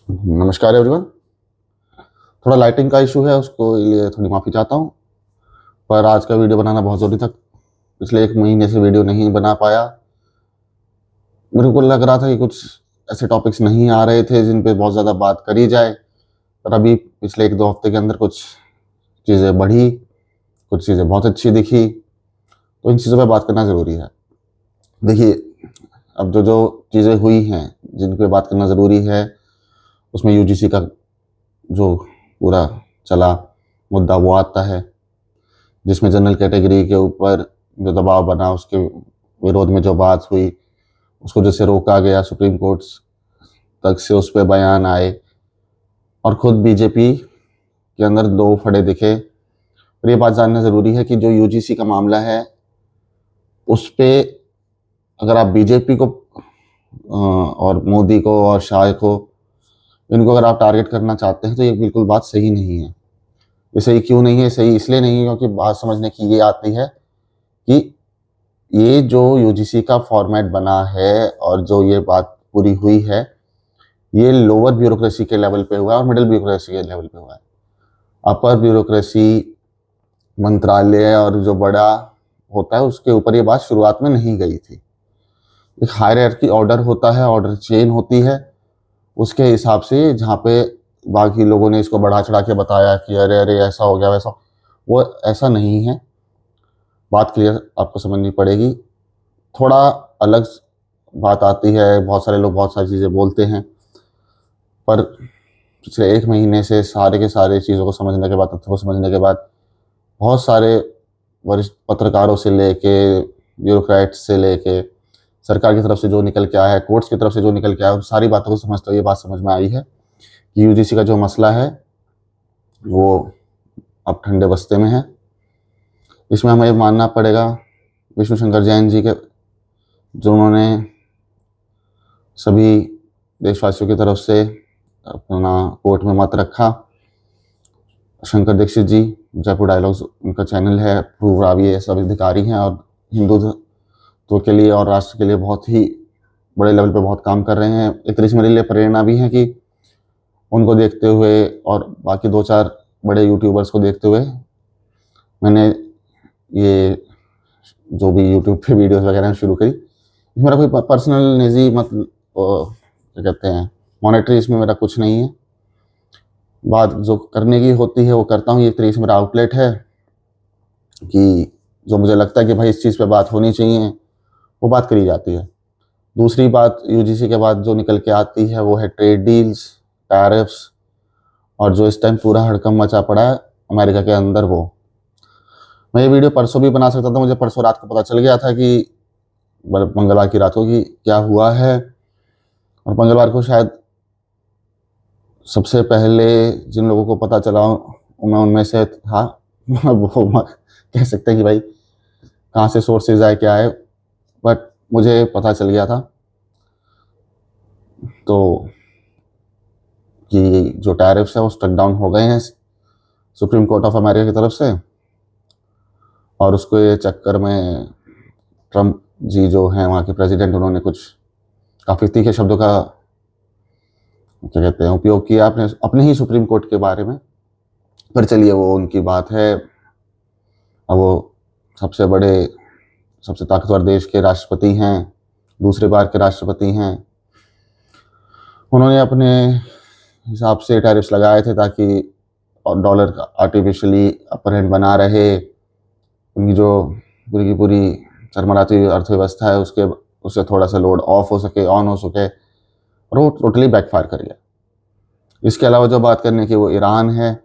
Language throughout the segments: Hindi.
नमस्कार एवरीवन। थोड़ा लाइटिंग का इशू है, उसको लिए थोड़ी माफ़ी चाहता हूँ। पर आज का वीडियो बनाना बहुत ज़रूरी था। पिछले 1 महीने से वीडियो नहीं बना पाया। मेरे को लग रहा था कि कुछ ऐसे टॉपिक्स नहीं आ रहे थे जिन पे बहुत ज़्यादा बात करी जाए। पर अभी पिछले 1-2 हफ्ते के अंदर कुछ चीज़ें बढ़ी, कुछ चीज़ें बहुत अच्छी दिखी, तो इन चीज़ों पे बात करना ज़रूरी है। देखिए, अब जो चीज़ें हुई हैं, जिन पे बात करना ज़रूरी है, उसमें यूजीसी का जो पूरा चला मुद्दा वो आता है, जिसमें जनरल कैटेगरी के ऊपर जो दबाव बना, उसके विरोध में जो बात हुई, उसको जैसे रोका गया, सुप्रीम कोर्ट तक से उस पे बयान आए और खुद बीजेपी के अंदर 2 फड़े दिखे। और ये बात जानना ज़रूरी है कि जो यूजीसी का मामला है, उस पे अगर आप बीजेपी को और मोदी को और शाह को, इनको अगर आप टारगेट करना चाहते हैं, तो ये बिल्कुल बात सही नहीं है। ये सही क्यों नहीं है? सही इसलिए नहीं है क्योंकि बात समझने की ये आती है कि ये जो यूजीसी का फॉर्मेट बना है और जो ये बात पूरी हुई है, ये लोअर ब्यूरोक्रेसी के लेवल पे हुआ है और मिडिल ब्यूरोक्रेसी के लेवल पे हुआ है। अपर ब्यूरोक्रेसी मंत्रालय और जो बड़ा होता है, उसके ऊपर ये बात शुरुआत में नहीं गई थी। एक हायरार्की ऑर्डर होता है, ऑर्डर चेन होती है, उसके हिसाब से जहाँ पे बाकी लोगों ने इसको बढ़ा चढ़ा के बताया कि अरे अरे ऐसा हो गया वैसा, वो ऐसा नहीं है। बात क्लियर आपको समझनी पड़ेगी। थोड़ा अलग बात आती है, बहुत सारे लोग बहुत सारी चीज़ें बोलते हैं, पर पिछले 1 महीने से सारे के सारे चीज़ों को समझने के बाद, तथ्यों को समझने के बाद, बहुत सारे वरिष्ठ पत्रकारों से लेके, ब्यूरोक्रेट्स से लेके, सरकार की तरफ से जो निकल के आया है, कोर्ट्स की तरफ से जो निकल के आया है, उन सारी बातों को समझते हुए ये बात समझ में आई है कि यूजीसी का जो मसला है, वो अब ठंडे बस्ते में है। इसमें हमें ये मानना पड़ेगा विष्णु शंकर जैन जी के, जो उन्होंने सभी देशवासियों की तरफ से अपना कोर्ट में मत रखा। शंकर दीक्षित जी, जयपुर डायलॉग्स उनका चैनल है, पूर्व IAS अधिकारी हैं और हिंदुत्व के लिए और राष्ट्र के लिए बहुत ही बड़े लेवल पे बहुत काम कर रहे हैं। एक तरह से मेरे लिए प्रेरणा भी है कि उनको देखते हुए और बाकी 2-4 बड़े यूट्यूबर्स को देखते हुए मैंने ये जो भी यूट्यूब पे वीडियोस वगैरह शुरू करी। मेरा कोई पर्सनल निजी क्या कहते हैं, मॉनेटरी इसमें मेरा कुछ नहीं है। बात जो करने की होती है वो करता हूँ। ये एक तरीके से मेरा आउटलेट है कि जो मुझे लगता है कि भाई इस चीज़ पे बात होनी चाहिए, वो बात करी जाती है। दूसरी बात यूजीसी के बाद जो निकल के आती है, वो है ट्रेड डील्स, टैरिफ्स और जो इस टाइम पूरा हड़कंप मचा पड़ा है अमेरिका के अंदर, वो मैं ये वीडियो परसों भी बना सकता था। मुझे परसों रात को पता चल गया था कि मंगलवार की रात को कि क्या हुआ है, और मंगलवार को शायद सबसे पहले जिन लोगों को पता चला मैं उनमें से था। वो कह सकते हैं कि भाई कहाँ से सोर्सेज आए क्या है, बट मुझे पता चल गया था तो कि जो टैरिफ्स है वो स्टक डाउन हो गए हैं सुप्रीम कोर्ट ऑफ अमेरिका की तरफ से। और उसको ये चक्कर में ट्रम्प जी जो हैं वहाँ के प्रेसिडेंट, उन्होंने कुछ काफ़ी तीखे शब्दों का क्या कहते हैं उपयोग किया अपने ही सुप्रीम कोर्ट के बारे में। पर चलिए, वो उनकी बात है। अब वो सबसे बड़े, सबसे ताकतवर देश के राष्ट्रपति हैं, दूसरे बार के राष्ट्रपति हैं। उन्होंने अपने हिसाब से टैरिफ्स लगाए थे ताकि डॉलर का आर्टिफिशियली अपर हैंड बना रहे। उनकी जो पूरी की पूरी चरमराती अर्थव्यवस्था है, उससे थोड़ा सा लोड ऑफ हो सके, ऑन हो सके, और वो टोटली बैकफायर कर गया। इसके अलावा जो बात करने की, वो ईरान है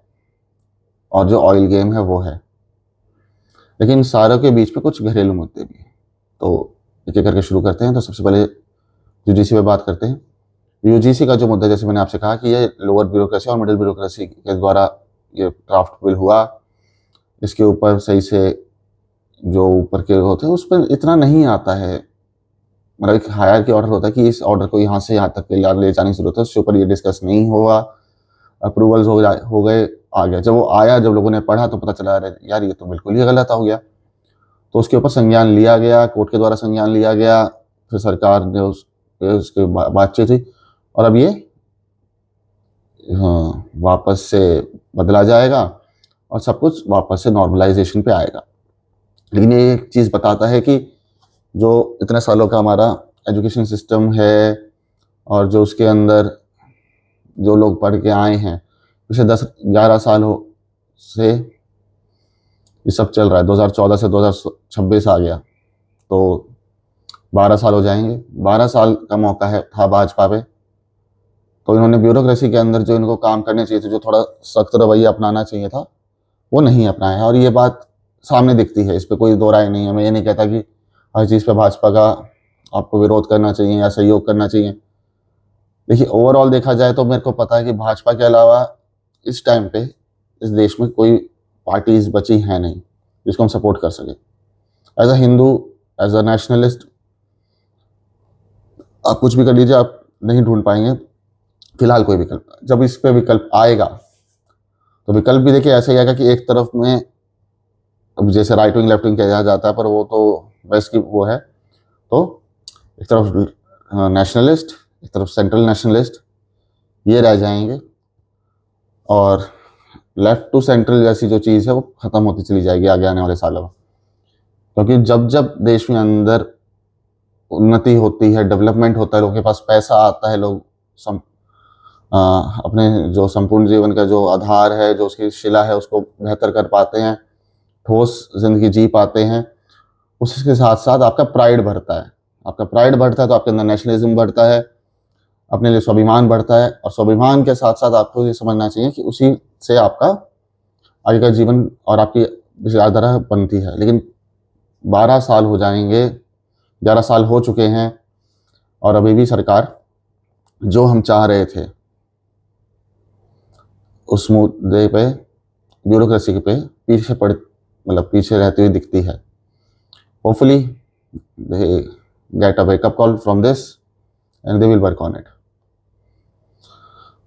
और जो ऑयल गेम है वो है। लेकिन सारों के बीच में कुछ घरेलू मुद्दे भी हैं, तो एक एक करके शुरू करते हैं। तो सबसे पहले यूजीसी पे बात करते हैं। यूजीसी का जो मुद्दा, जैसे मैंने आपसे कहा कि ये लोअर ब्यूरोक्रेसी और मिडिल ब्यूरोक्रेसी के द्वारा ये ड्राफ्ट बिल हुआ। इसके ऊपर सही से जो ऊपर के होते हैं उस पर इतना नहीं आता है, मतलब एक हायर की ऑर्डर होता है कि इस ऑर्डर को यहाँ से यहाँ तक ले जाने की जरूरत है, उसके ऊपर ये डिस्कस नहीं हुआ। अप्रूवल्स हो गए, आ गया। जब वो आया, जब लोगों ने पढ़ा तो पता चला अरे यार ये तो बिल्कुल ही गलत हो गया। तो उसके ऊपर संज्ञान लिया गया, कोर्ट के द्वारा संज्ञान लिया गया, फिर सरकार ने उसके बातचीत हुई और अब ये वापस से बदला जाएगा और सब कुछ वापस से नॉर्मलाइजेशन पे आएगा। लेकिन ये एक चीज़ बताता है कि जो इतने सालों का हमारा एजुकेशन सिस्टम है और जो उसके अंदर जो लोग पढ़ के आए हैं, पिछले 10-11 साल हो से ये सब चल रहा है। 2014 से 2026 आ गया तो 12 साल हो जाएंगे। 12 साल का मौका है था भाजपा पे, तो इन्होंने ब्यूरोक्रेसी के अंदर जो इनको काम करने चाहिए थे, जो थोड़ा सख्त रवैया अपनाना चाहिए था, वो नहीं अपनाया। और ये बात सामने दिखती है, इस पर कोई दो राय नहीं है। मैं ये नहीं कहता कि हर चीज़ पे भाजपा का आपको विरोध करना चाहिए या सहयोग करना चाहिए। देखिए, ओवरऑल देखा जाए तो मेरे को पता है कि भाजपा के अलावा इस टाइम पे इस देश में कोई पार्टीज बची है नहीं जिसको हम सपोर्ट कर सके। As a Hindu, as a nationalist, आप कुछ भी कर लीजिए, आप नहीं ढूंढ पाएंगे फिलहाल कोई विकल्प। जब इस पे विकल्प आएगा तो विकल्प भी देखिए ऐसे ही आएगा कि एक तरफ में, अब जैसे राइट विंग लेफ्ट विंग कहा जाता है, पर वो तो वेस्ट की वो है, तो एक तरफ नेशनलिस्ट, एक तरफ सेंट्रल नेशनलिस्ट, ये रह जाएंगे। और लेफ्ट टू सेंट्रल जैसी जो चीज़ है वो ख़त्म होती चली जाएगी आगे आने वाले सालों में। क्योंकि जब जब देश में अंदर उन्नति होती है, डेवलपमेंट होता है, लोगों के पास पैसा आता है, लोग अपने जो संपूर्ण जीवन का जो आधार है, जो उसकी शिला है, उसको बेहतर कर पाते हैं, ठोस जिंदगी जी पाते हैं, उसके साथ साथ आपका प्राइड बढ़ता है। आपका प्राइड बढ़ता है तो आपके अंदर नेशनलिज्म बढ़ता है, अपने लिए स्वाभिमान बढ़ता है। और स्वाभिमान के साथ साथ आपको ये समझना चाहिए कि उसी से आपका आगे का जीवन और आपकी विचारधारा बनती है। लेकिन 12 साल हो जाएंगे, 11 साल हो चुके हैं, और अभी भी सरकार जो हम चाह रहे थे उस मुद्दे पे, ब्यूरोक्रेसी पे पीछे रहती हुई दिखती है। Hopefully they get a wake up call from this and they will work on it.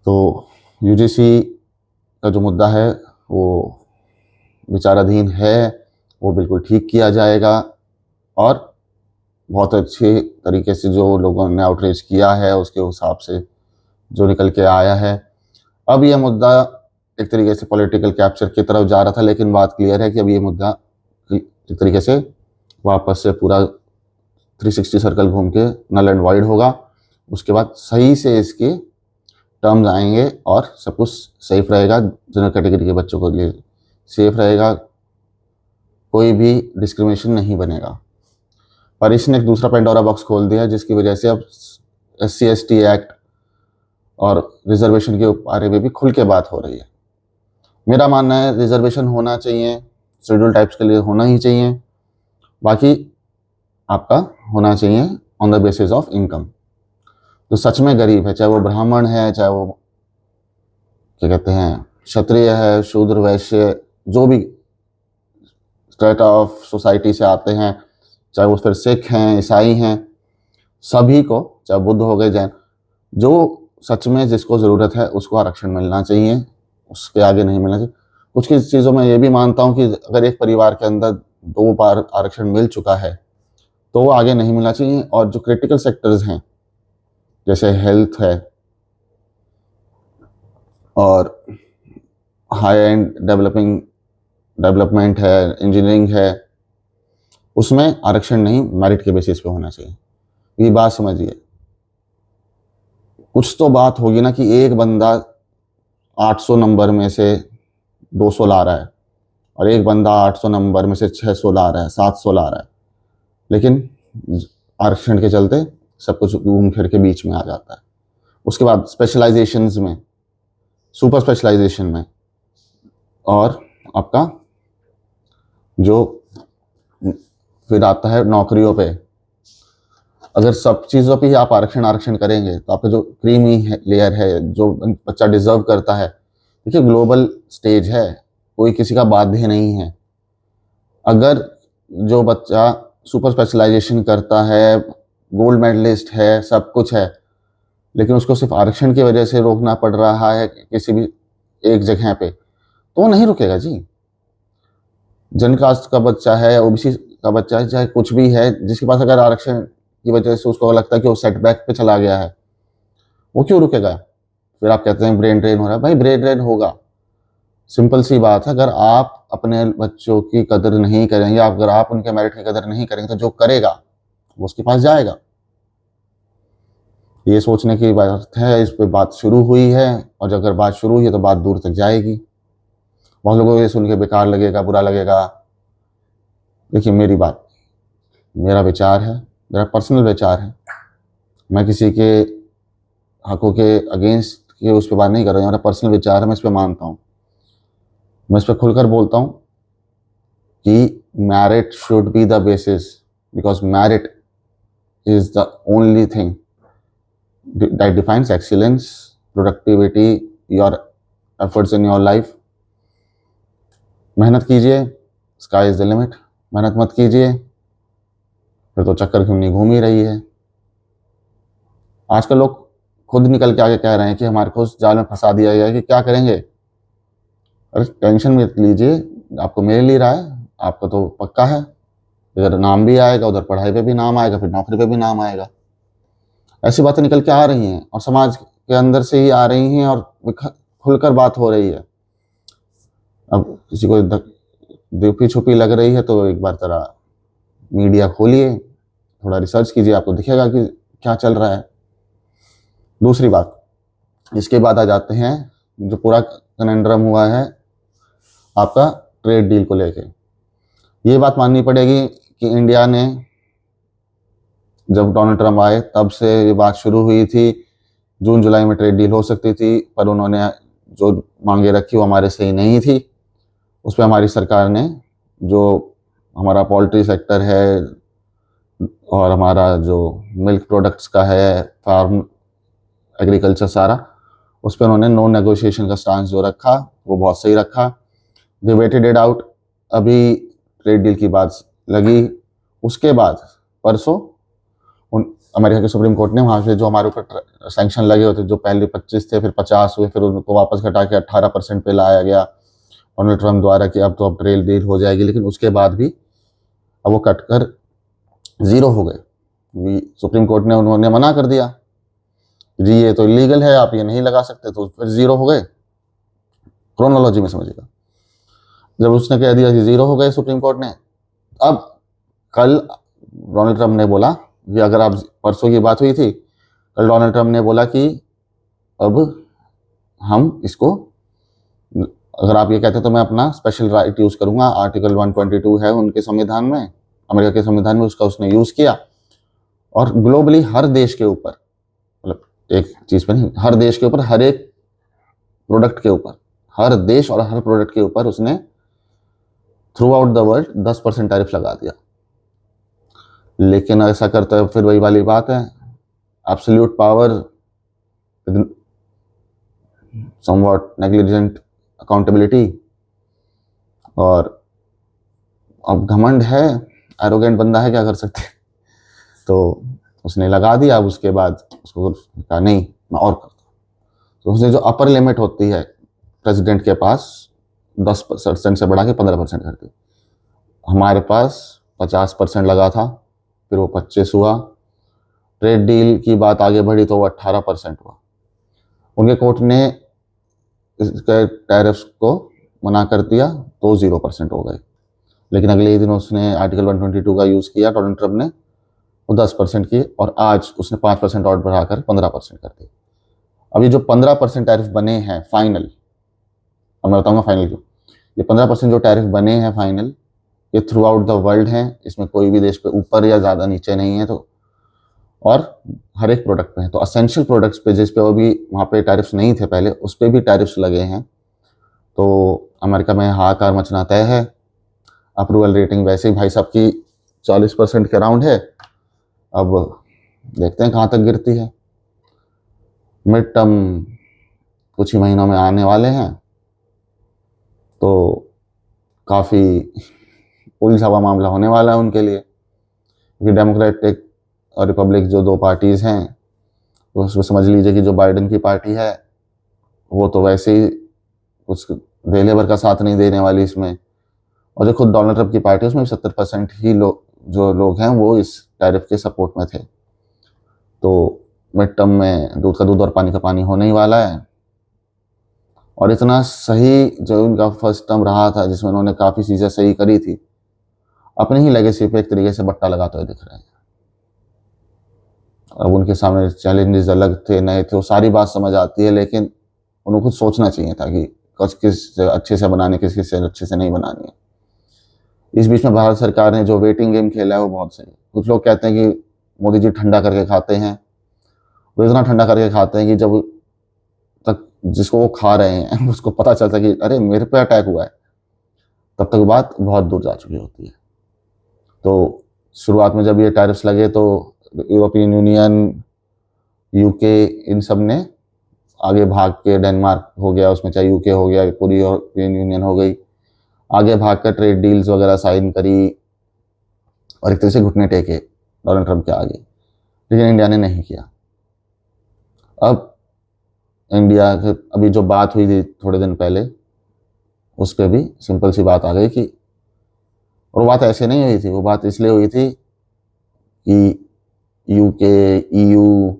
तो यूजीसी का जो मुद्दा है वो विचाराधीन है, वो बिल्कुल ठीक किया जाएगा। और बहुत अच्छे तरीके से जो लोगों ने आउटरीच किया है उसके हिसाब से जो निकल के आया है। अब यह मुद्दा एक तरीके से पॉलिटिकल कैप्चर की तरफ जा रहा था, लेकिन बात क्लियर है कि अब ये मुद्दा एक तरीके से वापस से पूरा 360 सर्कल घूम के नल एंड वाइड होगा। उसके बाद सही से इसके टर्म्स आएंगे और सब कुछ सेफ रहेगा, जनरल कैटेगरी के बच्चों के लिए सेफ रहेगा, कोई भी डिस्क्रिमिनेशन नहीं बनेगा। पर इसने एक दूसरा पेंडोरा बॉक्स खोल दिया, जिसकी वजह से अब SC/ST एक्ट और रिजर्वेशन के बारे में भी खुल के बात हो रही है। मेरा मानना है रिजर्वेशन होना चाहिए, शेड्यूल टाइप्स के लिए होना ही चाहिए, बाकी आपका होना चाहिए on the basis of income. जो सच में गरीब है, चाहे वो ब्राह्मण है, चाहे वो क्या कहते हैं क्षत्रिय है, शूद्र, वैश्य, जो भी स्टेट ऑफ सोसाइटी से आते हैं, चाहे वो फिर सिख हैं, ईसाई हैं, सभी को, चाहे बुद्ध हो गए, जैन, जो सच में जिसको ज़रूरत है उसको आरक्षण मिलना चाहिए, उसके आगे नहीं मिलना चाहिए। कुछ कुछ चीज़ों में ये भी मानता हूँ कि अगर एक परिवार के अंदर 2 बार आरक्षण मिल चुका है तो वो आगे नहीं मिलना चाहिए। और जो क्रिटिकल सेक्टर्स हैं जैसे हेल्थ है और हाई एंड डेवलपमेंट है, इंजीनियरिंग है, उसमें आरक्षण नहीं, मेरिट के बेसिस पे होना चाहिए। ये बात समझिए, कुछ तो बात होगी ना कि एक बंदा 800 नंबर में से 200 ला रहा है और एक बंदा 800 नंबर में से 600 ला रहा है, 700 ला रहा है, लेकिन आरक्षण के चलते सब कुछ घूम फिर के बीच में आ जाता है। उसके बाद स्पेशलाइजेशंस में, सुपर स्पेशलाइजेशन में, और आपका जो फिर आता है नौकरियों पे, अगर सब चीज़ों पे ही आप आरक्षण करेंगे तो आपका जो क्रीमी लेयर है, जो बच्चा डिजर्व करता है, देखिए ग्लोबल स्टेज है, कोई किसी का बाध्य नहीं है। अगर जो बच्चा सुपर स्पेशलाइजेशन करता है, गोल्ड मेडलिस्ट है, सब कुछ है, लेकिन उसको सिर्फ आरक्षण की वजह से रोकना पड़ रहा है किसी भी एक जगह पे, तो वो नहीं रुकेगा जी। जन कास्ट का बच्चा है, ओबीसी का बच्चा है, चाहे कुछ भी है, जिसके पास अगर आरक्षण की वजह से उसको लगता है कि वो सेटबैक पे चला गया है, वो क्यों रुकेगा? फिर आप कहते हैं ब्रेन ड्रेन हो रहा है। भाई ब्रेन ड्रेन होगा, सिंपल सी बात है। अगर आप अपने बच्चों की कदर नहीं करेंगे, अगर आप उनके मेरिट की कदर नहीं करेंगे, तो जो करेगा वो उसके पास जाएगा। ये सोचने की बात है, इस पे बात शुरू हुई है, और अगर बात शुरू हुई है तो बात दूर तक जाएगी। बहुत लोगों को ये सुन के बेकार लगेगा, बुरा लगेगा। देखिए मेरी बात, मेरा विचार है, मेरा पर्सनल विचार है, मैं किसी के हकों के अगेंस्ट के उस पर बात नहीं कर रहा हूँ। मेरा पर्सनल विचार है, मैं इस पर मानता हूँ, मैं इस पर खुलकर बोलता हूँ कि merit should be the basis, because merit is the only thing that defines excellence, productivity, your efforts in your life. मेहनत कीजिए, sky is the limit। मेहनत मत कीजिए फिर तो चक्कर घूम ही रही है। आजकल लोग खुद निकल के आगे कह रहे हैं कि हमारे को उस जाल में फंसा दिया गया है कि क्या करेंगे। अरे टेंशन मत लीजिए, आपको मिल ही रहा है, आपका तो पक्का है। इधर नाम भी आएगा, उधर पढ़ाई पे भी नाम आएगा, फिर नौकरी पे भी नाम आएगा। ऐसी बातें निकल के आ रही हैं और समाज के अंदर से ही आ रही हैं और खुलकर बात हो रही है। अब किसी को दुखी छुपी लग रही है तो एक बार जरा मीडिया खोलिए, थोड़ा रिसर्च कीजिए, आपको दिखेगा कि क्या चल रहा है। दूसरी बात, इसके बाद आ जाते हैं जो पूरा कनेंड्रम हुआ है आपका ट्रेड डील को लेके। ये बात माननी पड़ेगी कि इंडिया ने, जब डोनाल्ड ट्रंप आए तब से ये बात शुरू हुई थी, जून जुलाई में ट्रेड डील हो सकती थी, पर उन्होंने जो मांगे रखी वो हमारे सही नहीं थी। उस पर हमारी सरकार ने, जो हमारा पोल्ट्री सेक्टर है और हमारा जो मिल्क प्रोडक्ट्स का है, फार्म एग्रीकल्चर सारा, उस पर उन्होंने नो नेगोशिएशन का स्टांस जो रखा वो बहुत सही रखा। They waited it out. अभी ट्रेड डील की बात लगी, उसके बाद परसों अमेरिका के सुप्रीम कोर्ट ने वहाँ से जो हमारे ऊपर सैंक्शन लगे होते, जो पहले 25 थे, फिर 50 हुए, फिर उनको वापस घटा के 18% पे लाया गया डोनाल्ड ट्रंप द्वारा कि अब तो ट्रेड डील हो जाएगी। लेकिन उसके बाद भी अब वो कट कर 0 हो गए। सुप्रीम कोर्ट ने, उन्होंने मना कर दिया जी ये तो इलीगल है, आप ये नहीं लगा सकते, तो फिर 0 हो गए। क्रोनोलॉजी में समझिएगा, जब उसने कह दिया कि 0 हो गए सुप्रीम कोर्ट ने, अब कल डोनाल्ड ट्रंप ने बोला कि अगर आप, परसों की बात हुई थी, कल डोनाल्ड ट्रंप ने बोला कि अब हम इसको, अगर आप ये कहते तो मैं अपना स्पेशल राइट यूज़ करूंगा। आर्टिकल 122 है उनके संविधान में, अमेरिका के संविधान में, उसका उसने यूज़ किया और ग्लोबली हर देश के ऊपर, मतलब एक चीज़ पर नहीं, हर देश के ऊपर, हर एक प्रोडक्ट के ऊपर, हर देश और हर प्रोडक्ट के ऊपर उसने through out the world 10% tariff लगा दिया। लेकिन ऐसा करता है, फिर वही वाली बात है, absolute power, somewhat negligent accountability, और अब घमंड है, एरोगेंट बंदा है, क्या कर सकते। तो उसने लगा दिया। अब उसके बाद उसको कहा नहीं मैं और करता। तो उसने जो अपर लिमिट होती है प्रेसिडेंट के पास 10% से बढ़ा के 15% कर दी। हमारे पास 50% लगा था, फिर वो 25 हुआ। ट्रेड डील की बात आगे बढ़ी तो वो 18% हुआ। उनके कोर्ट ने इसके टैरिफ्स को मना कर दिया तो 0% हो गए। लेकिन अगले ही दिन उसने आर्टिकल 122 का यूज़ किया डोनाल्ड ट्रंप ने, वो 10% की, और आज उसने 5% और बढ़ाकर 15% कर दी। अभी जो 15% टैरिफ बने हैं फाइनल, अब मैं बताऊंगा फाइनल क्यों। ये 15% जो टैरिफ बने हैं फाइनल, ये थ्रू आउट द वर्ल्ड हैं, इसमें कोई भी देश पे ऊपर या ज़्यादा नीचे नहीं है। तो और हर एक प्रोडक्ट पे है। तो असेंशियल प्रोडक्ट्स पे, जिस पे वो भी वहाँ पे टैरिफ्स नहीं थे पहले, उस पर भी टैरिफ्स लगे हैं। तो अमेरिका में हाहाकार मचना तय है। अप्रूवल रेटिंग वैसे ही भाई साहब की 40% के अराउंड है। अब देखते हैं कहाँ तक गिरती है। मिड टर्म कुछ ही महीनों में आने वाले हैं, तो काफ़ी उलझा हुआ मामला होने वाला है उनके लिए, क्योंकि डेमोक्रेटिक और रिपब्लिक जो दो पार्टीज़ हैं, तो उसमें समझ लीजिए कि जो बाइडेन की पार्टी है वो तो वैसे ही कुछ देले भर का साथ नहीं देने वाली इसमें, और जो खुद डोनाल्ड ट्रंप की पार्टी है उसमें 70% ही जो लोग हैं वो इस टैरिफ के सपोर्ट में थे। तो मिड टर्म में दूध का दूध और पानी का पानी होने ही वाला है। और इतना सही जो उनका फर्स्ट टर्म रहा था जिसमें उन्होंने काफ़ी चीज़ें सही करी थी, अपनी ही लेगेसी पे एक तरीके से बट्टा लगाते हुए दिख रहे हैं। अब उनके सामने चैलेंजेस अलग थे, नए थे, वो सारी बात समझ आती है, लेकिन उनको खुद सोचना चाहिए था कि किस अच्छे से बनानी, किस किस से अच्छे से नहीं बनानी है। इस बीच में भारत सरकार ने जो वेटिंग गेम खेला है वो बहुत सही है। कुछ लोग कहते हैं कि मोदी जी ठंडा करके खाते हैं, वो इतना ठंडा करके खाते हैं कि जब तक जिसको वो खा रहे हैं उसको पता चलता है कि अरे मेरे पे अटैक हुआ है, तब तक बात बहुत दूर जा चुकी होती है। तो शुरुआत में जब ये टैरिफ्स लगे तो यूरोपियन यूनियन, यूके, इन सब ने आगे भाग के, डेनमार्क हो गया उसमें, चाहे यूके हो गया, पूरी यूरोपियन यूनियन हो गई, आगे भाग कर ट्रेड डील्स वगैरह साइन करी और एक तरह से घुटने टेके डोनाल्ड ट्रंप के आगे, लेकिन इंडिया ने नहीं किया। अब इंडिया के अभी जो बात हुई थी थोड़े दिन पहले, उस पर भी सिंपल सी बात आ गई कि, और वो बात ऐसे नहीं हुई थी, वो बात इसलिए हुई थी कि यूके, ईयू,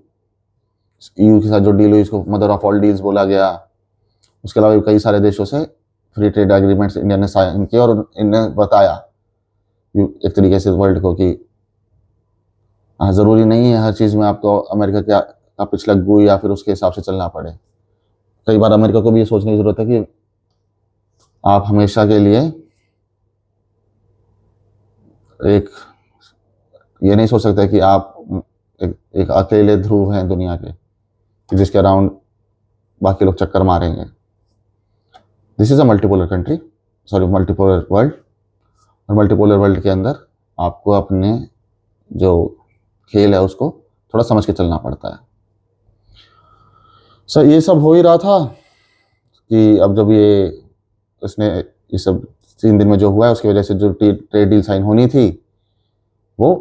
ईयू के साथ जो डील हुई उसको मदर ऑफ ऑल डील्स बोला गया। उसके अलावा भी कई सारे देशों से फ्री ट्रेड एग्रीमेंट्स इंडिया ने साइन किए और इन्हें बताया एक तरीके से वर्ल्ड को कि हाँ, ज़रूरी नहीं है हर चीज़ में आपको अमेरिका का पिछलग्गू या फिर उसके हिसाब से चलना पड़े। कई बार अमेरिका को भी ये सोचने की ज़रूरत है कि आप हमेशा के लिए एक ये नहीं सोच सकते कि आप एक अकेले ध्रुव हैं दुनिया के जिसके अराउंड बाकी लोग चक्कर मारेंगे। This is a multipolar country, sorry multipolar world, और मल्टीपोलर वर्ल्ड के अंदर आपको अपने जो खेल है उसको थोड़ा समझ के चलना पड़ता है। सर ये सब हो ही रहा था कि अब जब ये सब 3 दिन में जो हुआ है उसकी वजह से जो ट्रेड डील साइन होनी थी वो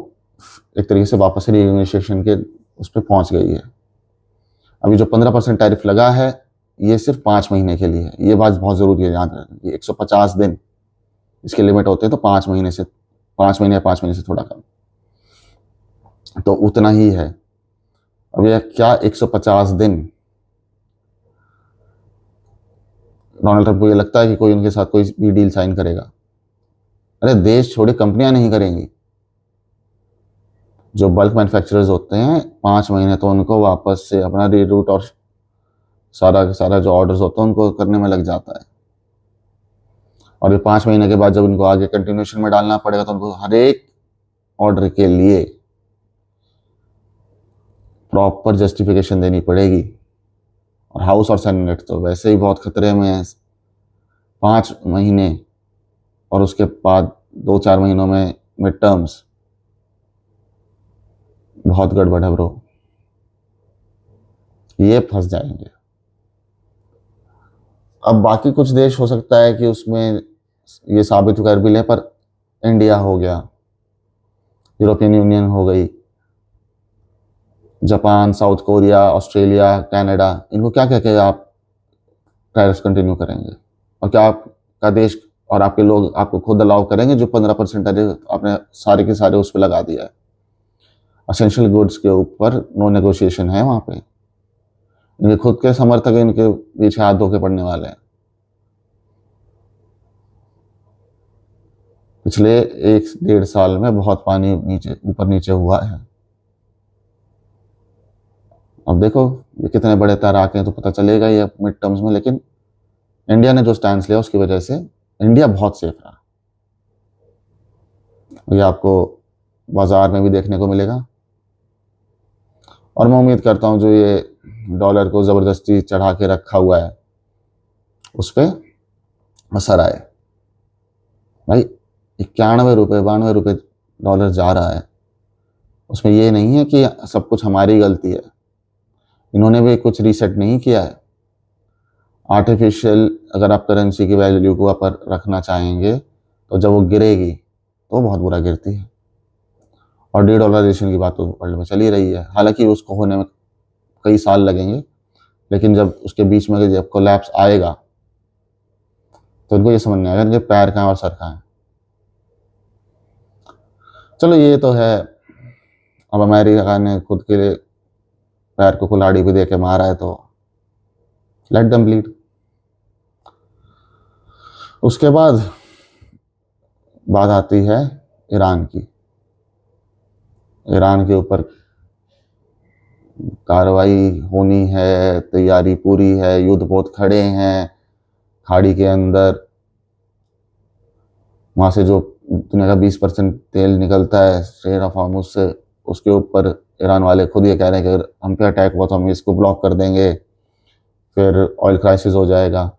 एक तरीके से वापस रीनेगोशिएशन के उस पर पहुंच गई है। अभी जो 15% टैरिफ लगा है ये सिर्फ 5 महीने के लिए है। ये बात बहुत ज़रूरी है, याद रखना। 150 दिन इसके लिमिट होते हैं, तो 5 महीने से 5 महीने या 5 महीने से थोड़ा कम, तो उतना ही है। अब यह क्या 150 दिन डोनाल्ड ट्रंप को ये लगता है कि कोई उनके साथ कोई भी डील साइन करेगा? अरे देश छोड़े कंपनियां नहीं करेंगी। जो बल्क मैन्युफैक्चरर्स होते हैं 5 महीने तो उनको वापस से अपना रीरूट और सारा का सारा जो ऑर्डर्स होते हैं उनको करने में लग जाता है। और ये 5 महीने के बाद जब उनको आगे कंटिन्यूशन में डालना पड़ेगा तो उनको हर एक ऑर्डर के लिए प्रॉपर जस्टिफिकेशन देनी पड़ेगी। और हाउस और सेनेट तो वैसे ही बहुत खतरे में है। 5 महीने और उसके बाद 2-4 महीनों में मिड टर्म्स, बहुत गड़बड़ है ब्रो, ये फंस जाएंगे। अब बाकी कुछ देश हो सकता है कि उसमें ये साबित कर भी लें, पर इंडिया हो गया, यूरोपियन यूनियन हो गई, Japan, south Korea, Australia, Canada, इनको क्या कह के आप टैरिफ कंटिन्यू करेंगे? और क्या आपका देश और आपके लोग आपको खुद अलाउ करेंगे जो 15% टैरिफ आपने सारे के सारे उस पर लगा दिया है? असेंशियल गुड्स के ऊपर नो नेगोशिएशन है वहाँ पे। इनके खुद के समर्थक इनके पीछे हाथ धो के पड़ने वाले हैं। पिछले 1-1.5 साल में बहुत पानी नीचे ऊपर नीचे हुआ है। अब देखो ये कितने बड़े तैराक हैं तो पता चलेगा ये मिड टर्म्स में। लेकिन इंडिया ने जो स्टैंड लिया उसकी वजह से इंडिया बहुत सेफ रहा। ये आपको बाजार में भी देखने को मिलेगा। और मैं उम्मीद करता हूँ जो ये डॉलर को ज़बरदस्ती चढ़ा के रखा हुआ है उस पर असर आए। भाई 91 रुपये 92 रुपये डॉलर जा रहा है, उसमें ये नहीं है कि सब कुछ हमारी गलती है। इन्होंने भी कुछ रीसेट नहीं किया है। आर्टिफिशियल अगर आप करेंसी की वैल्यू को ऊपर रखना चाहेंगे तो जब वो गिरेगी तो बहुत बुरा गिरती है। और डीडॉलराइजेशन की बात तो वर्ल्ड में चल ही रही है, हालांकि उसको होने में कई साल लगेंगे, लेकिन जब उसके बीच में जब कोलैप्स आएगा तो इनको ये समझ नहीं आएगा इनके पैर कहाँ और सर कहाँ है। चलो ये तो है, अब अमेरिका ने खुद के लिए पैर को कुल्हाड़ी भी दे के मारा है तो लेट देम ब्लीड। उसके बाद बात आती है ईरान की। ईरान के ऊपर कार्रवाई होनी है, तैयारी पूरी है, युद्ध बहुत खड़े हैं खाड़ी के अंदर। वहाँ से जो दुनिया का 20% तेल निकलता है स्ट्रेट ऑफ हॉर्मुज से, उसके ऊपर ईरान वाले खुद ये कह रहे हैं कि अगर हम पे अटैक हुआ तो हम इसको ब्लॉक कर देंगे, फिर ऑयल क्राइसिस हो जाएगा।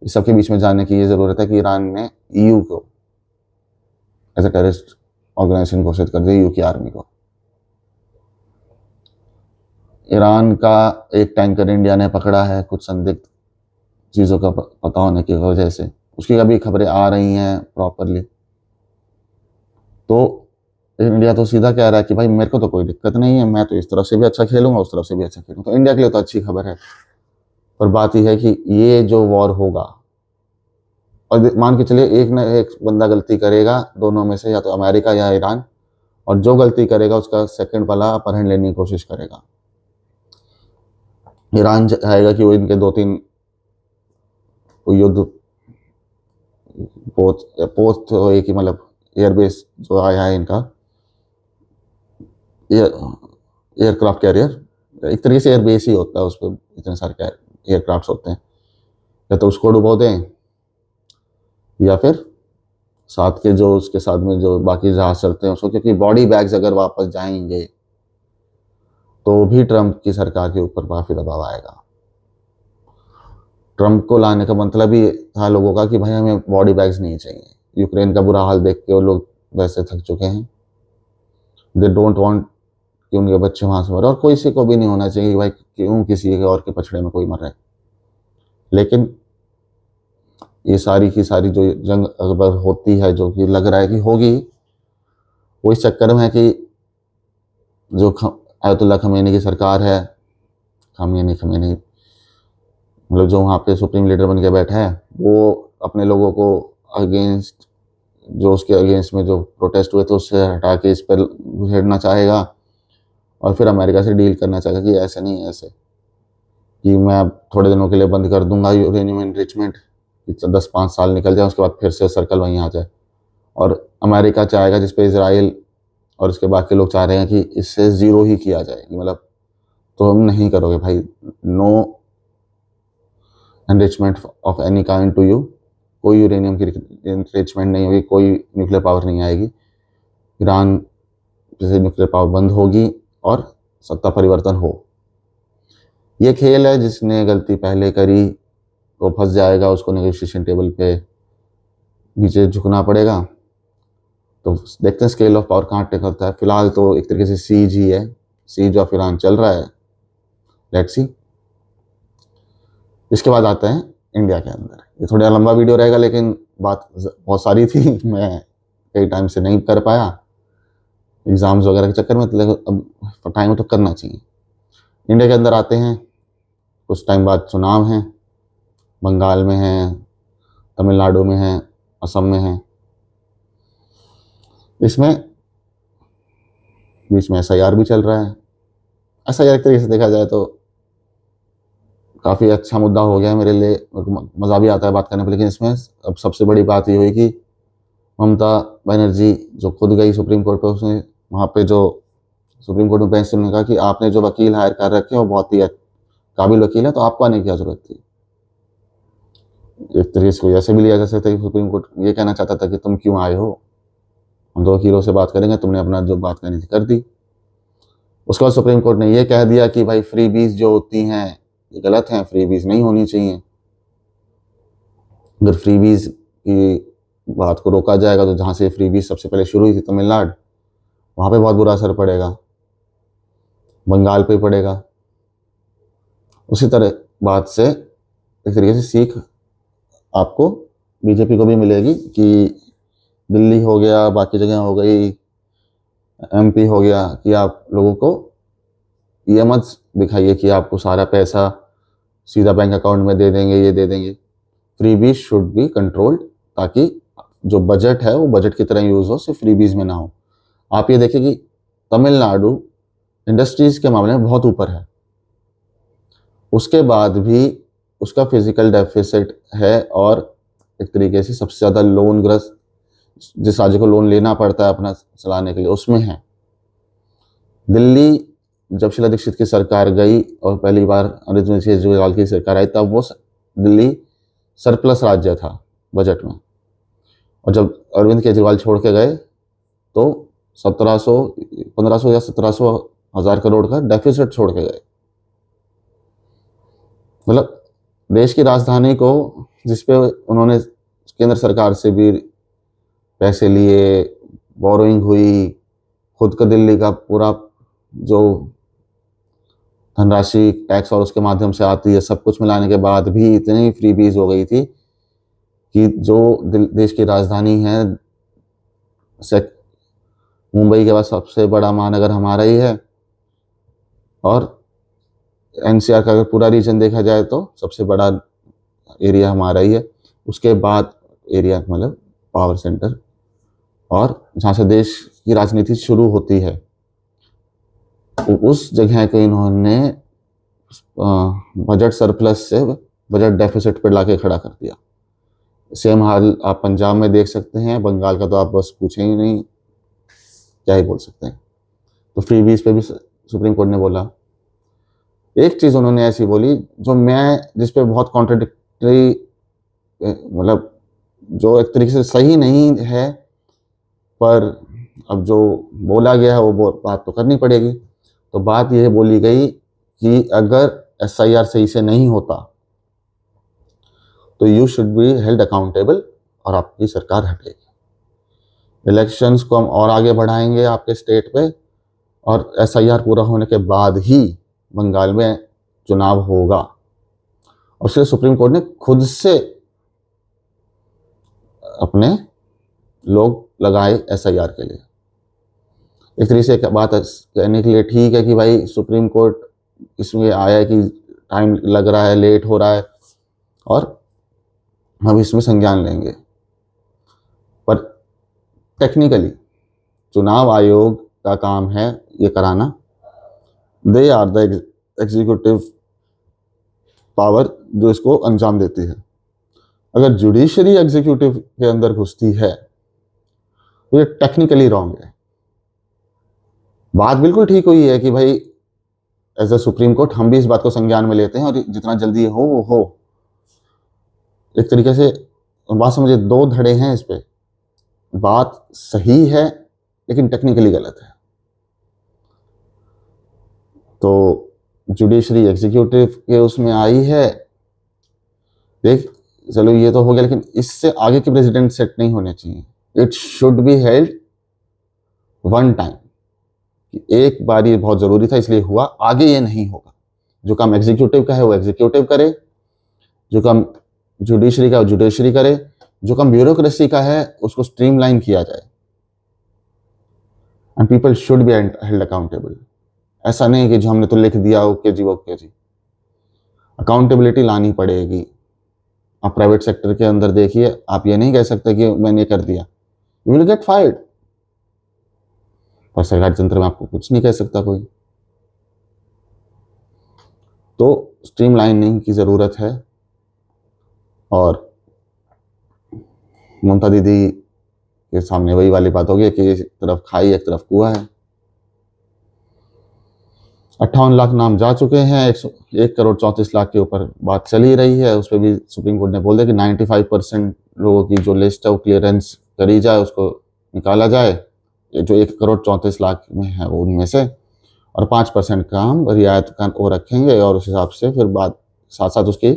इस सब के बीच में जानने की ये ज़रूरत है कि ईरान ने ईयू को एज ए टेररिस्ट ऑर्गेनाइजेशन घोषित कर दिया, ईयू की आर्मी को। ईरान का एक टैंकर इंडिया ने पकड़ा है कुछ संदिग्ध चीज़ों का पता होने की वजह से, उसकी अभी खबरें आ रही हैं प्रॉपरली। तो इंडिया तो सीधा कह रहा है कि भाई मेरे को तो कोई दिक्कत नहीं है, मैं तो इस तरफ से भी अच्छा खेलूंगा, उस तरफ से भी अच्छा खेलूंगा, तो इंडिया के लिए तो अच्छी खबर है। पर बात यह है कि ये जो वॉर होगा, और मान के चलिए एक न एक बंदा गलती करेगा दोनों में से, या तो अमेरिका या ईरान, और जो गलती करेगा उसका सेकंड वाला अपर हैंड लेने की कोशिश करेगा। ईरान चाहेगा कि वो इनके 2-3 युद्ध पोत तो एक ही, मतलब एयरबेस जो आया है इनका, एयरक्राफ्ट कैरियर, एक तरीके से एयरबेस ही होता है, उस पर इतने सारे एयरक्राफ्ट होते हैं, या तो उसको डुबो दें, या फिर साथ के जो उसके साथ में जो बाकी जहाज चलते हैं उसको, क्योंकि बॉडी बैग्स अगर वापस जाएंगे तो भी ट्रंप की सरकार के ऊपर काफ़ी दबाव आएगा। ट्रंप को लाने का मतलब ही था लोगों का कि भाई हमें बॉडी बैग्स नहीं चाहिए। यूक्रेन का बुरा हाल देख के वो लोग वैसे थक चुके हैं, दे डोंट वांट कि उनके बच्चे वहाँ से मरे, और कोई सी को भी नहीं होना चाहिए कि भाई क्यों किसी के और के पछड़े में कोई मर रहा है। लेकिन ये सारी की सारी जो जंग अगर होती है, जो कि लग रहा है कि होगी, वो इस चक्कर में है कि जो आयतुल्लाह खमेनी की सरकार है, खमेनी मतलब जो वहाँ पे सुप्रीम लीडर बन के बैठा है, वो अपने लोगों को अगेंस्ट, जो उसके अगेंस्ट में जो प्रोटेस्ट हुए थे उससे हटा के इस पर घेरना चाहेगा, और फिर अमेरिका से डील करना चाहेगा कि ऐसे नहीं, ऐसे कि मैं अब थोड़े दिनों के लिए बंद कर दूंगा यूरेनियम एनरिचमेंट, 10-5 साल निकल जाए, उसके बाद फिर से सर्कल वहीं आ जाए। और अमेरिका चाहेगा, जिसपे इसराइल और उसके बाकी लोग चाह रहे हैं कि इससे ज़ीरो ही किया जाए, मतलब तो हम नहीं करोगे भाई, no enrichment of any kind to you, कोई यूरेनियम की एनरिचमेंट नहीं होगी, कोई न्यूक्लियर पावर नहीं आएगी, ईरान जैसे न्यूक्लियर पावर बंद होगी और सत्ता परिवर्तन हो। ये खेल है, जिसने गलती पहले करी वो फंस जाएगा, उसको नेगोशिएशन टेबल पे नीचे झुकना पड़ेगा। तो देखते हैं स्केल ऑफ पावर कहाँ टिकता है। फिलहाल तो एक तरीके से सीज ही है, सीज ऑफ ईरान चल रहा है, लेट्स सी। इसके बाद आते हैं इंडिया के अंदर। ये थोड़ा लंबा वीडियो रहेगा, लेकिन बात बहुत सारी थी, मैं कई टाइम से नहीं कर पाया एग्ज़ाम्स वगैरह के चक्कर में, तो अब टाइम तो करना चाहिए। इंडिया के अंदर आते हैं, कुछ टाइम बाद चुनाव हैं, बंगाल में हैं, तमिलनाडु में हैं, असम में हैं। इसमें बीच में SIR भी चल रहा है। SIR एक तरीके से देखा जाए तो काफ़ी अच्छा मुद्दा हो गया है मेरे लिए, मज़ा भी आता है बात करने पर। लेकिन इसमें अब सबसे बड़ी बात ये हुई कि ममता बनर्जी जो खुद गई सुप्रीम कोर्ट पे, उसने वहाँ पे जो सुप्रीम कोर्ट में बेंच ने कहा कि आपने जो वकील हायर कर रखे हैं वो बहुत ही काबिल वकील है, तो आपको आने की क्या जरूरत थी। एक तरीके से ऐसे भी लिया जा सकता है कि सुप्रीम कोर्ट ये कहना चाहता था कि तुम क्यों आए हो, हम 2 वकीलों से बात करेंगे, तुमने अपना जो बात करनी थी कर दी। उसके बाद सुप्रीम कोर्ट ने ये कह दिया कि भाई फ्रीबीज जो होती हैं ये गलत हैं, फ्रीबीज नहीं होनी चाहिए। अगर फ्रीबीज की बात को रोका जाएगा तो जहाँ से फ्रीबीज सबसे पहले शुरू हुई थी तमिलनाडु, वहाँ पे बहुत बुरा असर पड़ेगा, बंगाल पे पड़ेगा। उसी तरह बात से एक तरीके से सीख आपको बीजेपी को भी मिलेगी कि दिल्ली हो गया, बाकी जगह हो गई, MP हो गया, कि आप लोगों को ये मत दिखाइए कि आपको सारा पैसा सीधा बैंक अकाउंट में दे देंगे, ये दे देंगे। फ्रीबीज शुड बी कंट्रोल्ड, ताकि जो बजट है वो बजट की तरह यूज़ हो, सिर्फ फ्रीबीज में ना हो। आप ये देखिए कि तमिलनाडु इंडस्ट्रीज़ के मामले में बहुत ऊपर है, उसके बाद भी उसका फिजिकल डेफिसिट है, और एक तरीके से सबसे ज़्यादा लोन ग्रस्त, जिस राज्य को लोन लेना पड़ता है अपना चलाने के लिए, उसमें है। दिल्ली जब शीला दीक्षित की सरकार गई और पहली बार अरविंद केजरीवाल की सरकार आई, तब वो दिल्ली सरप्लस राज्य था बजट में, और जब अरविंद केजरीवाल छोड़ के गए तो 1500 या 1700 हजार करोड़ का डेफिसिट छोड़ के गए। मतलब देश की राजधानी को, जिसपे उन्होंने केंद्र सरकार से भी पैसे लिए, बोरोइंग हुई, खुद का दिल्ली का पूरा जो धनराशि टैक्स और उसके माध्यम से आती है, सब कुछ मिलाने के बाद भी इतनी फ्रीबीज हो गई थी कि जो देश की राजधानी है, मुंबई के बाद सबसे बड़ा महानगर हमारा ही है, और एनसीआर का अगर पूरा रीजन देखा जाए तो सबसे बड़ा एरिया हमारा ही है। उसके बाद एरिया मतलब पावर सेंटर, और जहाँ से देश की राजनीति शुरू होती है, उस जगह को इन्होंने बजट सरप्लस से बजट डेफिसिट पर लाके खड़ा कर दिया। सेम हाल आप पंजाब में देख सकते हैं, बंगाल का तो आप बस पूछें ही नहीं, क्या ही बोल सकते हैं। तो फ्रीबीज पे भी सुप्रीम कोर्ट ने बोला। एक चीज उन्होंने ऐसी बोली जिस पे बहुत कॉन्ट्रडिक्टरी, मतलब जो एक तरीके से सही नहीं है, पर अब जो बोला गया है वो बात तो करनी पड़ेगी। तो बात यह बोली गई कि अगर एसआईआर सही से नहीं होता तो you should be held accountable और आपकी सरकार हटेगी। इलेक्शंस को हम और आगे बढ़ाएंगे आपके स्टेट पे, और एसआईआर पूरा होने के बाद ही बंगाल में चुनाव होगा। और इसलिए सुप्रीम कोर्ट ने खुद से अपने लोग लगाए एसआईआर के लिए। एक तरीके से एक बात कहने के लिए ठीक है कि भाई सुप्रीम कोर्ट इसमें आया कि टाइम लग रहा है, लेट हो रहा है, और हम इसमें संज्ञान लेंगे। पर टेक्निकली चुनाव आयोग का काम है ये कराना। They are the executive power जो इसको अंजाम देती है। अगर जुडिशरी एग्जीक्यूटिव के अंदर घुसती है तो ये टेक्निकली रॉन्ग है। बात बिल्कुल ठीक हुई है कि भाई एज ए सुप्रीम कोर्ट हम भी इस बात को संज्ञान में लेते हैं, और जितना जल्दी हो वो हो। एक तरीके से बात समझे, दो धड़े हैं इस पे। बात सही है लेकिन टेक्निकली गलत है। तो जुडिशरी एग्जीक्यूटिव के उसमें आई है, देख चलो ये तो हो गया, लेकिन इससे आगे के प्रेसिडेंट सेट नहीं होने चाहिए। It should be held one time, एक बार ये बहुत जरूरी था इसलिए हुआ, आगे ये नहीं होगा। जो काम एग्जीक्यूटिव का है वो एग्जीक्यूटिव करे, जो काम जुडिशरी का वो जुडिशरी करे, जो काम ब्यूरोक्रेसी का है उसको स्ट्रीमलाइन किया जाए, and people should be held accountable. ऐसा नहीं कि जो हमने तो लिख दिया ओके जी ओके जी। अकाउंटेबिलिटी लानी पड़ेगी। आप प्राइवेट सेक्टर के अंदर देखिए, आप ये नहीं कह सकते कि मैंने कर दिया, यू विल गेट फायर्ड। और सरकारी तंत्र में आपको कुछ नहीं कह सकता कोई। तो स्ट्रीमलाइनिंग की जरूरत है। और ममता दीदी के सामने वही वाली बात होगी कि एक तरफ खाई एक तरफ कुआं है। 58 लाख नाम जा चुके हैं, 1 करोड़ 34 लाख के ऊपर बात चली रही है। उस पर भी सुप्रीम कोर्ट ने बोल दिया कि 95% लोगों की जो लिस्ट है वो क्लियरेंस करी जाए, उसको निकाला जाए, जो 1 करोड़ 34 लाख में है वो उनमें से, और 5% का हम रियायत का वो रखेंगे, और उस हिसाब से फिर बात साथ साथ उसकी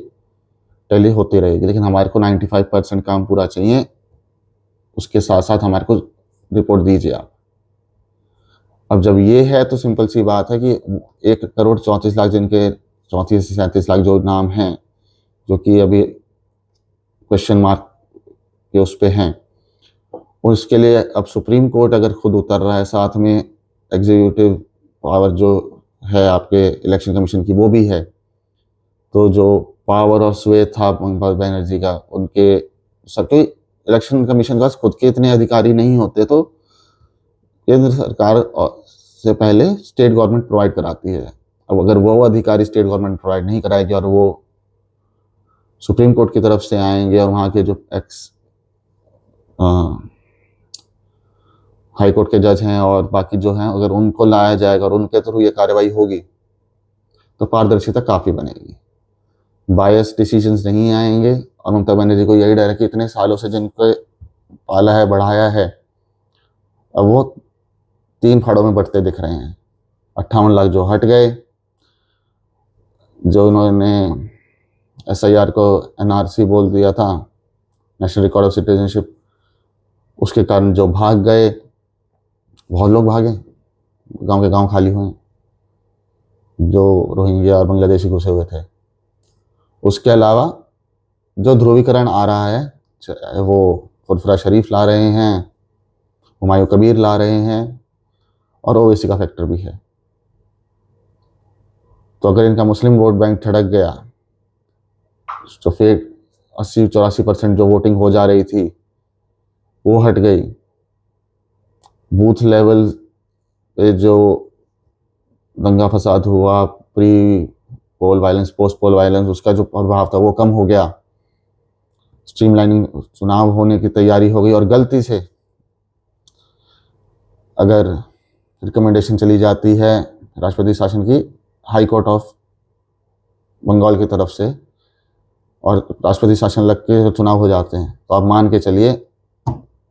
टैली होती रहेगी। लेकिन हमारे को 95% काम पूरा चाहिए, उसके साथ साथ हमारे को रिपोर्ट दीजिए आप। अब जब ये है तो सिंपल सी बात है कि 1 करोड़ 34 लाख, जिनके 34 से 37 लाख जो नाम हैं, जो कि अभी क्वेश्चन मार्क के उस पे हैं, और उसके लिए अब सुप्रीम कोर्ट अगर खुद उतर रहा है, साथ में एग्जीक्यूटिव पावर जो है आपके इलेक्शन कमीशन की वो भी है, तो जो पावर और स्वे था ममता बनर्जी का, उनके सबके इलेक्शन कमीशन के पास खुद के इतने अधिकारी नहीं होते, तो केंद्र सरकार से पहले स्टेट गवर्नमेंट प्रोवाइड कराती है। अब अगर वो अधिकारी स्टेट गवर्नमेंट प्रोवाइड नहीं कराएगी और वो सुप्रीम कोर्ट की तरफ से आएंगे और वहाँ के जो एक्स हाई कोर्ट के जज हैं और बाकी जो हैं, अगर उनको लाया जाएगा और उनके थ्रू ये कार्रवाई होगी तो पारदर्शिता काफ़ी बनेगी, बायस डिसीजंस नहीं आएंगे। और ममता बनर्जी को यही डर है कि इतने सालों से जिनको पाला है, बढ़ाया है, अब वो 3 फाड़ों में बंटते दिख रहे हैं। 58 लाख जो हट गए, जो उन्होंने SIR को NRC बोल दिया था, नेशनल रिकॉर्ड ऑफ सिटीजनशिप, उसके कारण जो भाग गए, बहुत लोग भागे, गांव के गांव खाली हुए, जो रोहिंग्या और बांग्लादेशी घुसे हुए थे। उसके अलावा जो ध्रुवीकरण आ रहा है, वो फुरफुरा शरीफ ला रहे हैं, हुमायूं कबीर ला रहे हैं, और ओवैसी का फैक्टर भी है। तो अगर इनका मुस्लिम वोट बैंक ठड़क गया तो फिर 80-84% जो वोटिंग हो जा रही थी वो हट गई। बूथ लेवल पे जो दंगा फसाद हुआ, प्री पोल वायलेंस, पोस्ट पोल वायलेंस, उसका जो प्रभाव था वो कम हो गया। स्ट्रीमलाइनिंग, चुनाव होने की तैयारी हो गई। और गलती से अगर रिकमेंडेशन चली जाती है राष्ट्रपति शासन की हाई कोर्ट ऑफ बंगाल की तरफ से और राष्ट्रपति शासन लग के चुनाव हो जाते हैं, तो आप मान के चलिए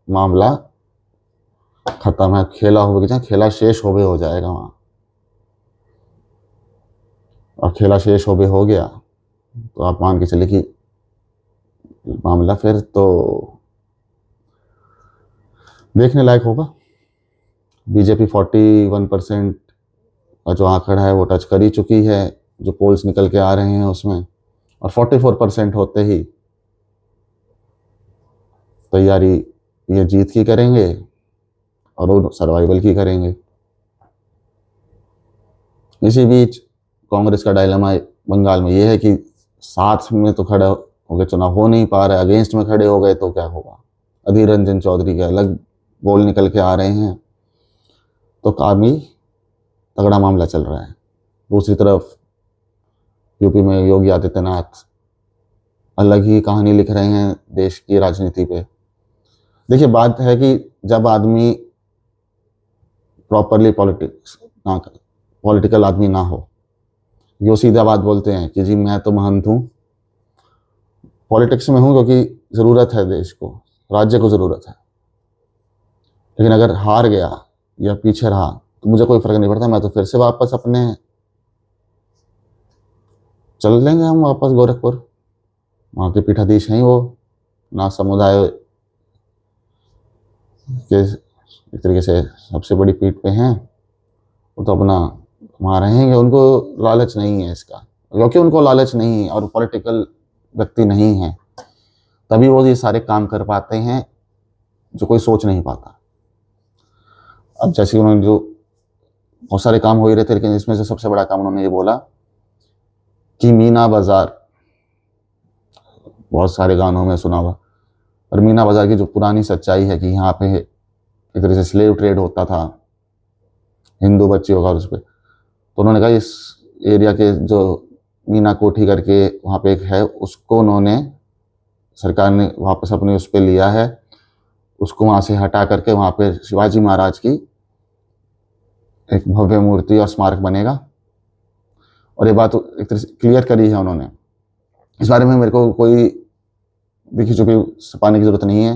मामला खत्म है। खेला हो गया, खेला शेष होबे हो जाएगा वहाँ। और खेला शेष होबे हो गया तो आप मान के चलिए कि मामला फिर तो देखने लायक होगा। बीजेपी 41% का जो आंकड़ा है वो टच कर ही चुकी है, जो पोल्स निकल के आ रहे हैं उसमें। और 44% होते ही तैयारी ये जीत की करेंगे और वो सर्वाइवल की करेंगे। इसी बीच कांग्रेस का डायलेमा बंगाल में ये है कि साथ में तो खड़ा होकर चुनाव हो नहीं पा रहा है, अगेंस्ट में खड़े हो गए तो क्या होगा। अधीर रंजन चौधरी के अलग बोल निकल के आ रहे हैं, तो काफी तगड़ा मामला चल रहा है। दूसरी तरफ यूपी में योगी आदित्यनाथ अलग ही कहानी लिख रहे हैं देश की राजनीति पे। देखिए, बात है कि जब आदमी प्रॉपरली पॉलिटिकल आदमी ना हो, यो सीधा बात बोलते हैं कि जी मैं तो महंत हूँ, पॉलिटिक्स में हूँ क्योंकि ज़रूरत है, देश को, राज्य को ज़रूरत है। लेकिन अगर हार गया या पीछे रहा तो मुझे कोई फ़र्क नहीं पड़ता, मैं तो फिर से वापस अपने चल लेंगे हम वापस गोरखपुर। वहाँ के पीठाधीश हैं वो, ना समुदाय के एक तरीके से सबसे बड़ी पीठ पे हैं, वो तो अपना वहाँ रहेंगे। उनको लालच नहीं है इसका, क्योंकि उनको लालच नहीं है और पॉलिटिकल व्यक्ति नहीं है, तभी वो ये सारे काम कर पाते हैं जो कोई सोच नहीं पाता। अब जैसे उन्होंने जो बहुत सारे काम हो ही रहे थे, लेकिन इसमें से सबसे बड़ा काम उन्होंने ये बोला कि मीना बाजार, बहुत सारे गानों में सुना हुआ, और मीना बाजार की जो पुरानी सच्चाई है कि यहाँ पे एक तरह से स्लेव ट्रेड होता था हिंदू बच्चियों का, उस पर तो उन्होंने कहा इस एरिया के जो मीना कोठी करके वहाँ पे एक है, उसको उन्होंने, सरकार ने वापस अपने उस पर लिया है, उसको वहाँ से हटा करके वहाँ पे शिवाजी महाराज की एक भव्य मूर्ति और स्मारक बनेगा। और ये बात एक तरह से क्लियर करी है उन्होंने। इस बारे में मेरे को कोई दिखी चुकी छुपाने की जरूरत नहीं है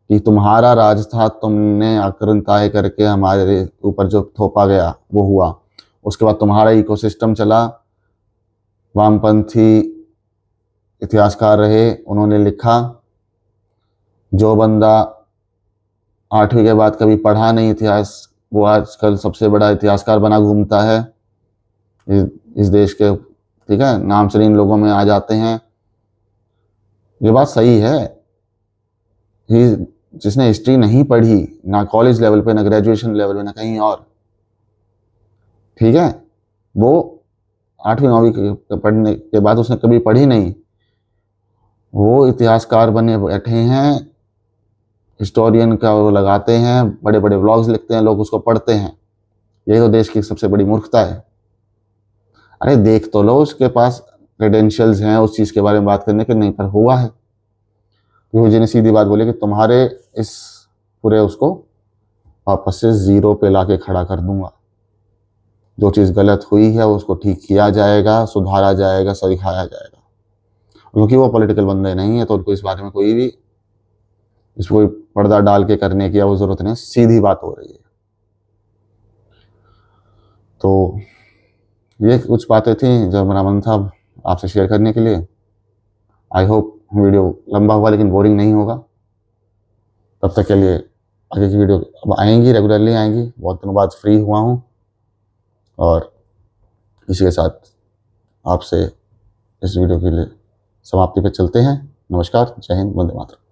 कि तुम्हारा राज था, तुमने आक्रमण करके हमारे ऊपर जो थोपा गया वो हुआ, उसके बाद तुम्हारा इकोसिस्टम चला। वामपंथी इतिहासकार रहे, उन्होंने लिखा जो बंदा 8वीं के बाद कभी पढ़ा नहीं इतिहास, वो आजकल सबसे बड़ा इतिहासकार बना घूमता है इस देश के, ठीक है, नाम से इन लोगों में आ जाते हैं। ये बात सही है। जिसने हिस्ट्री नहीं पढ़ी, ना कॉलेज लेवल पे, ना ग्रेजुएशन लेवल पे, ना कहीं और, ठीक है, वो 8वीं 9वीं पढ़ने के बाद उसने कभी पढ़ी नहीं, वो इतिहासकार बने बैठे हैं, हिस्टोरियन का वो लगाते हैं, बड़े बड़े व्लॉग्स लिखते हैं, लोग उसको पढ़ते हैं। यही तो देश की सबसे बड़ी मूर्खता है। अरे देख तो लो उसके पास क्रेडेंशियल्स हैं उस चीज़ के बारे में बात करने के, नहीं, पर हुआ है। विभू जी ने सीधी बात बोली कि तुम्हारे इस पूरे उसको वापस से जीरो पे लाके खड़ा कर दूंगा। जो चीज़ गलत हुई है उसको ठीक किया जाएगा, सुधारा जाएगा, सिखाया जाएगा। क्योंकि वो पॉलिटिकल बंदे नहीं है तो उनको इस बारे में कोई भी इसको कोई पर्दा डाल के करने की वो जरूरत नहीं, सीधी बात हो रही है। तो ये कुछ बातें थी जो मेरा मन था आपसे शेयर करने के लिए। आई होप वीडियो लंबा हुआ लेकिन बोरिंग नहीं होगा। तब तक के लिए आगे की वीडियो अब आएंगी, रेगुलरली आएंगी। बहुत दिनों बाद फ्री हुआ हूँ और इसी के साथ आपसे इस वीडियो के लिए समाप्ति पे चलते हैं। नमस्कार, जय हिंद, वंदे मातरम।